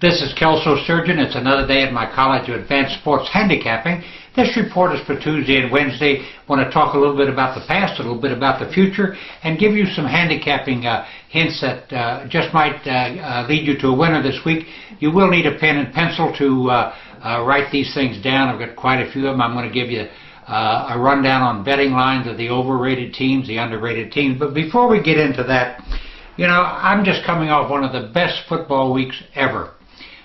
This is Kelso Surgeon. It's another day at my College of Advanced Sports Handicapping. This report is for Tuesday and Wednesday. I want to talk a little bit about the past, a little bit about the future, and give you some handicapping hints that just might lead you to a winner this week. You will need a pen and pencil to write these things down. I've got quite a few of them. I'm going to give you a rundown on betting lines of the overrated teams, the underrated teams. But before we get into that, you know, I'm just coming off one of the best football weeks ever.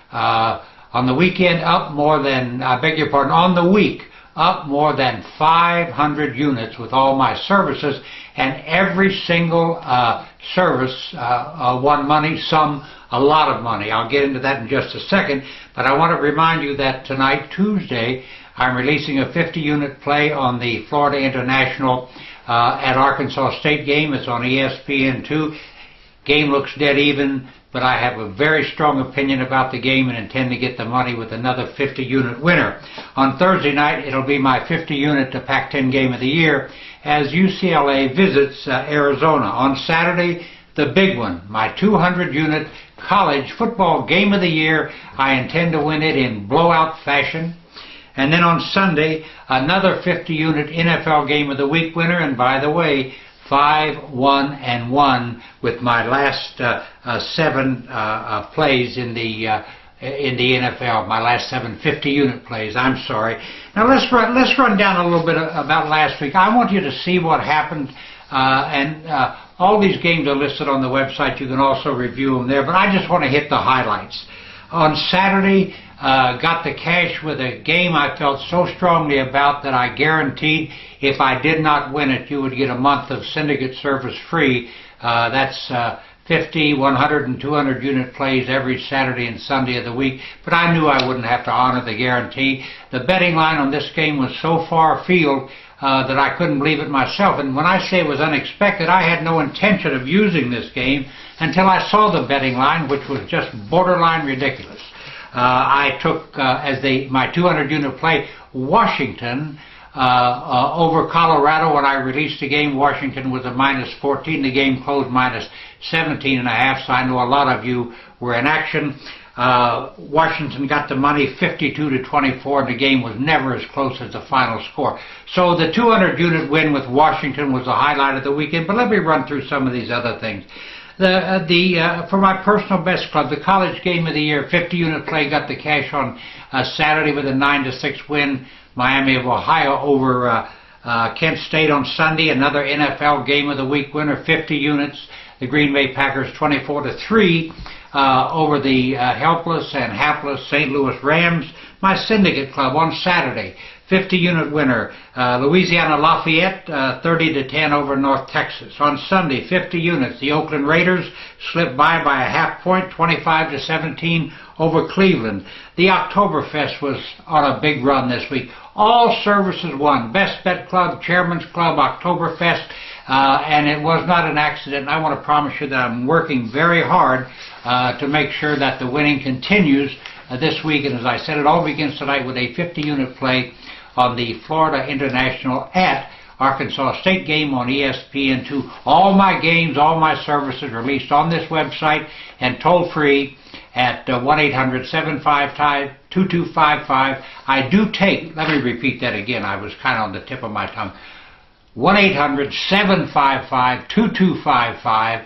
On the weekend, up more than, on the week, up more than 500 units with all my services, and every single service won money, some a lot of money. I'll get into that in just a second, but I want to remind you that tonight, Tuesday, I'm releasing a 50-unit play on the Florida International at Arkansas State game. It's on ESPN2. Game looks dead even, but I have a very strong opinion about the game and intend to get the money with another 50-unit winner. On Thursday night, it'll be my 50-unit to Pac-10 game of the year as UCLA visits Arizona. On Saturday, the big one, my 200-unit college football game of the year. I intend to win it in blowout fashion. And then on Sunday, another 50-unit NFL game of the week winner. And by the way, 5-1-1 with my last 7 plays in the NFL. My last 7 50-unit plays. I'm sorry. Now let's run down a little bit about last week. I want you to see what happened, and all these games are listed on the website. You can also review them there. But I just want to hit the highlights. On Saturday, got the cash with a game I felt so strongly about that I guaranteed if I did not win it, you would get a month of syndicate service free. That's 50, 100, and 200 unit plays every Saturday and Sunday of the week, but I knew I wouldn't have to honor the guarantee. The betting line on this game was so far afield that I couldn't believe it myself, and when I say it was unexpected, I had no intention of using this game until I saw the betting line, which was just borderline ridiculous. I took as my 200 unit play Washington over Colorado. When I released the game, Washington was a -14. The game closed -17.5, so I know a lot of you were in action. Washington got the money 52-24, and the game was never as close as the final score. So the 200 unit win with Washington was the highlight of the weekend, but let me run through some of these other things. For my personal best club, the college game of the year, 50-unit play, got the cash on Saturday with a 9-6 win. Miami of Ohio over Kent State on Sunday, another NFL game of the week winner, 50 units. The Green Bay Packers 24-3 over the helpless and hapless St. Louis Rams. My syndicate club on Saturday, 50-unit winner, Louisiana Lafayette, 30-10 over North Texas. On Sunday, 50 units, the Oakland Raiders slipped by a half point, 25-17 over Cleveland. The Oktoberfest was on a big run this week. All services won. Best Bet Club, Chairman's Club, Oktoberfest, and it was not an accident. I want to promise you that I'm working very hard to make sure that the winning continues this week. And as I said, it all begins tonight with a 50-unit play on the Florida International at Arkansas State game on ESPN2. All my games, all my services released on this website and toll free at 1-800-755-2255. I do take, let me repeat that again, I was kind of on the tip of my tongue, 1-800-755-2255,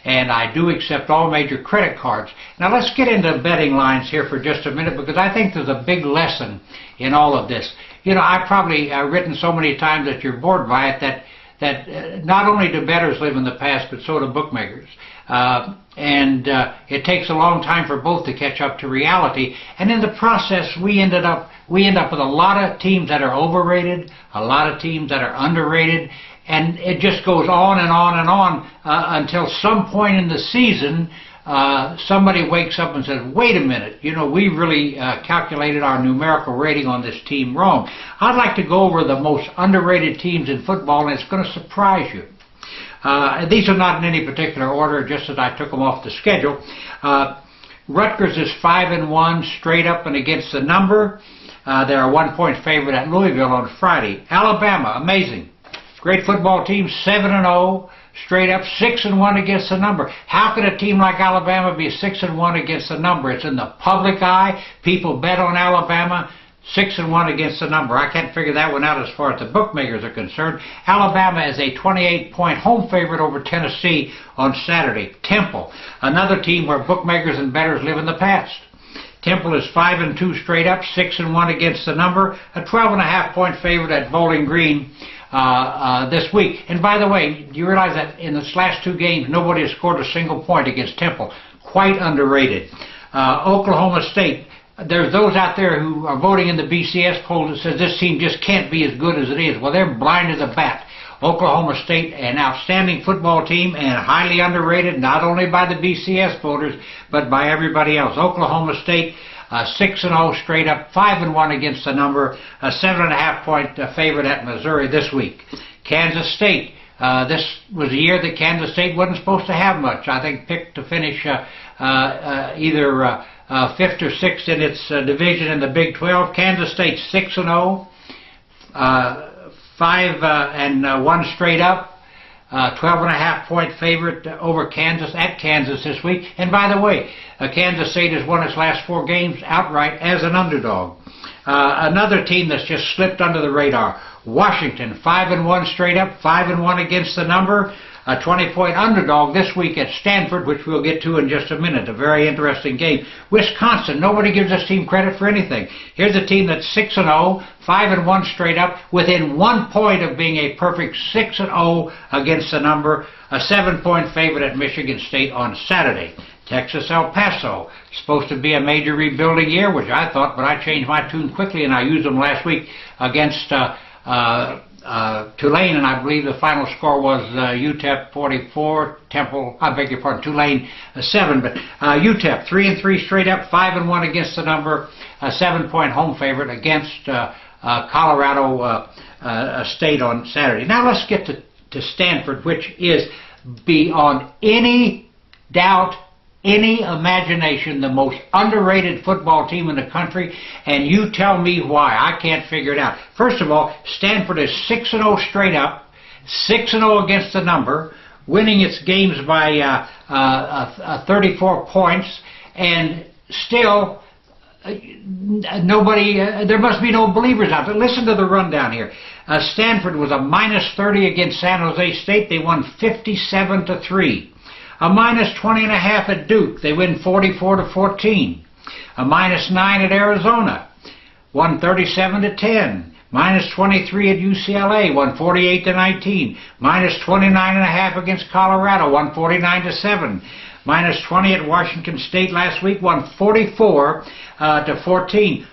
and I do accept all major credit cards. Now let's get into betting lines here for just a minute, because I think there's a big lesson in all of this. You know, I've probably written so many times that you're bored by it that not only do bettors live in the past, but so do bookmakers. It takes a long time for both to catch up to reality. And in the process, we end up with a lot of teams that are overrated, a lot of teams that are underrated, and it just goes on and on and on until some point in the season, somebody wakes up and says, wait a minute, you know, we really calculated our numerical rating on this team wrong. I'd like to go over the most underrated teams in football, and it's going to surprise you. These are not in any particular order, just as I took them off the schedule. Rutgers is 5-1, straight up and against the number. They're a 1-point favorite at Louisville on Friday. Alabama, amazing. Great football team, 7-0, straight up, 6-1 against the number. How can a team like Alabama be 6-1 against the number? It's in the public eye. People bet on Alabama. 6-1 against the number. I can't figure that one out as far as the bookmakers are concerned. Alabama is a 28-point home favorite over Tennessee on Saturday. Temple, another team where bookmakers and bettors live in the past. Temple is 5-2 straight up, 6-1 against the number, a 12.5-point favorite at Bowling Green this week. And by the way, do you realize that in this last two games, nobody has scored a single point against Temple? Quite underrated. Oklahoma State. There's those out there who are voting in the BCS poll that says this team just can't be as good as it is. Well, they're blind as a bat. Oklahoma State, an outstanding football team and highly underrated, not only by the BCS voters, but by everybody else. Oklahoma State, 6-0 straight up, 5-1 against the number, a 7.5-point favorite at Missouri this week. Kansas State, this was a year that Kansas State wasn't supposed to have much. I think picked to finish either 5th or 6th in its division in the Big 12. Kansas State 6-0, 5-1 straight up, 12.5-point favorite over Kansas at Kansas this week. And by the way, Kansas State has won its last 4 games outright as an underdog. Another team that's just slipped under the radar, Washington, 5-1 straight up, 5-1 against the number. A 20-point underdog this week at Stanford, which we'll get to in just a minute. A very interesting game. Wisconsin, nobody gives this team credit for anything. Here's a team that's 6-0, 5-1 straight up, within 1 point of being a perfect 6-0 against the number. A 7-point favorite at Michigan State on Saturday. Texas El Paso, supposed to be a major rebuilding year, which I thought, but I changed my tune quickly and I used them last week against Tulane, and I believe the final score was UTEP 44, Temple, I beg your pardon, Tulane 7, but UTEP 3-3 straight up, 5-1 against the number, a 7-point home favorite against Colorado State on Saturday. Now let's get to Stanford, which is beyond any doubt, any imagination, the most underrated football team in the country, and you tell me why. I can't figure it out. First of all, Stanford is 6-0 straight up, 6-0 against the number, winning its games by 34 points, and still nobody, there must be no believers out there. Listen to the rundown here. Stanford was a -30 against San Jose State. They won 57-3. A -20.5 at Duke. They win 44-14. A -9 at Arizona. Won 37-10. -23 at UCLA. Won 48-19. -29.5 against Colorado. Won 49-7. -20 at Washington State last week. Won 44-14.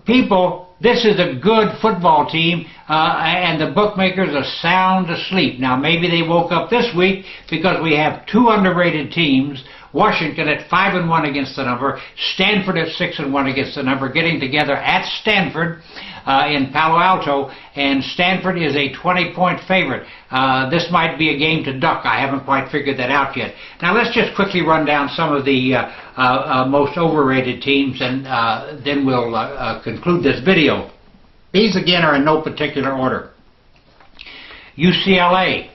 People, this is a good football team, and the bookmakers are sound asleep. Now, maybe they woke up this week because we have 2 underrated teams, Washington at 5-1 against the number, Stanford at 6-1 against the number, getting together at Stanford in Palo Alto, and Stanford is a 20-point favorite. This might be a game to duck. I haven't quite figured that out yet. Now, let's just quickly run down some of the most overrated teams, and then we'll conclude this video. These, again, are in no particular order. UCLA,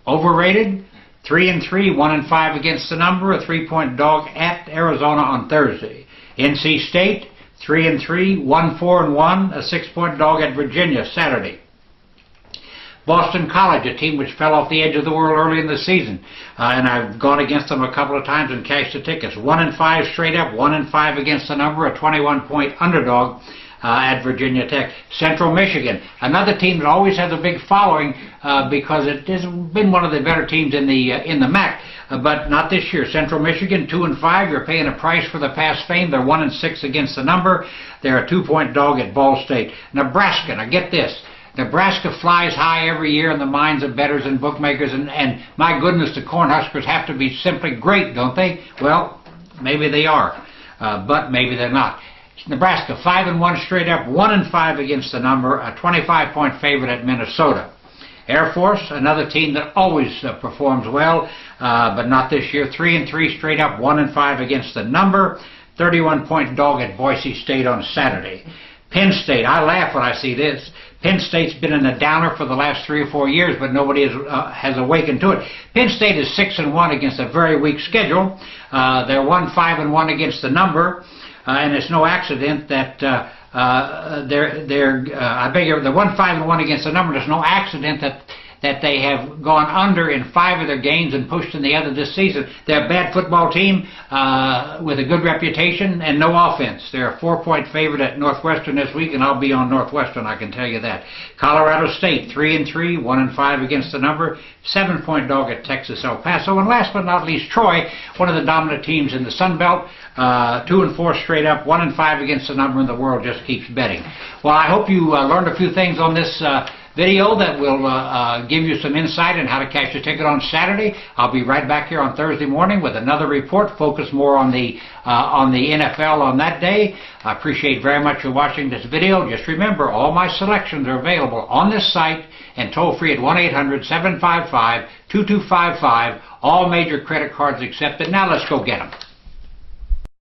overrated, 3-3, 1-5 against the number, a 3-point dog at Arizona on Thursday. NC State, 3-3, 1-4-1, a 6-point dog at Virginia Saturday. Boston College, a team which fell off the edge of the world early in the season, and I've gone against them a couple of times and cashed the tickets. 1-5 straight up, 1-5 against the number, a 21-point underdog at Virginia Tech. Central Michigan, another team that always has a big following because it has been one of the better teams in the MAC, but not this year. Central Michigan, 2-5. You're paying a price for the past fame. They're 1-6 against the number. They're a 2-point dog at Ball State. Nebraska, now get this. Nebraska flies high every year in the minds of bettors and bookmakers, and my goodness, the Cornhuskers have to be simply great, don't they? Well, maybe they are, but maybe they're not. Nebraska, 5-1 straight up, 1-5 against the number, a 25-point favorite at Minnesota. Air Force, another team that always performs well, but not this year. 3-3 straight up, 1-5 against the number, 31-point dog at Boise State on Saturday. Penn State, I laugh when I see this. Penn State's been in a downer for the last 3 or 4 years, but nobody has awakened to it. Penn State is 6-1 against a very weak schedule. They're 1-5-1 against the number, and it's no accident that they're 1-5-1 against the number. There's no accident that they have gone under in 5 of their games and pushed in the other this season. They're a bad football team with a good reputation and no offense. They're a 4-point favorite at Northwestern this week, and I'll be on Northwestern, I can tell you that. Colorado State, 3-3, 1-5 against the number, 7-point dog at Texas El Paso. And last but not least, Troy, one of the dominant teams in the Sun Belt, 2-4 straight up, 1-5 against the number, and the world just keeps betting. Well, I hope you learned a few things on this video that will give you some insight on how to cash a ticket on Saturday. I'll be right back here on Thursday morning with another report, focused more on the NFL on that day. I appreciate very much you watching this video. Just remember, all my selections are available on this site and toll free at 1-800-755-2255. All major credit cards accepted. Now let's go get them.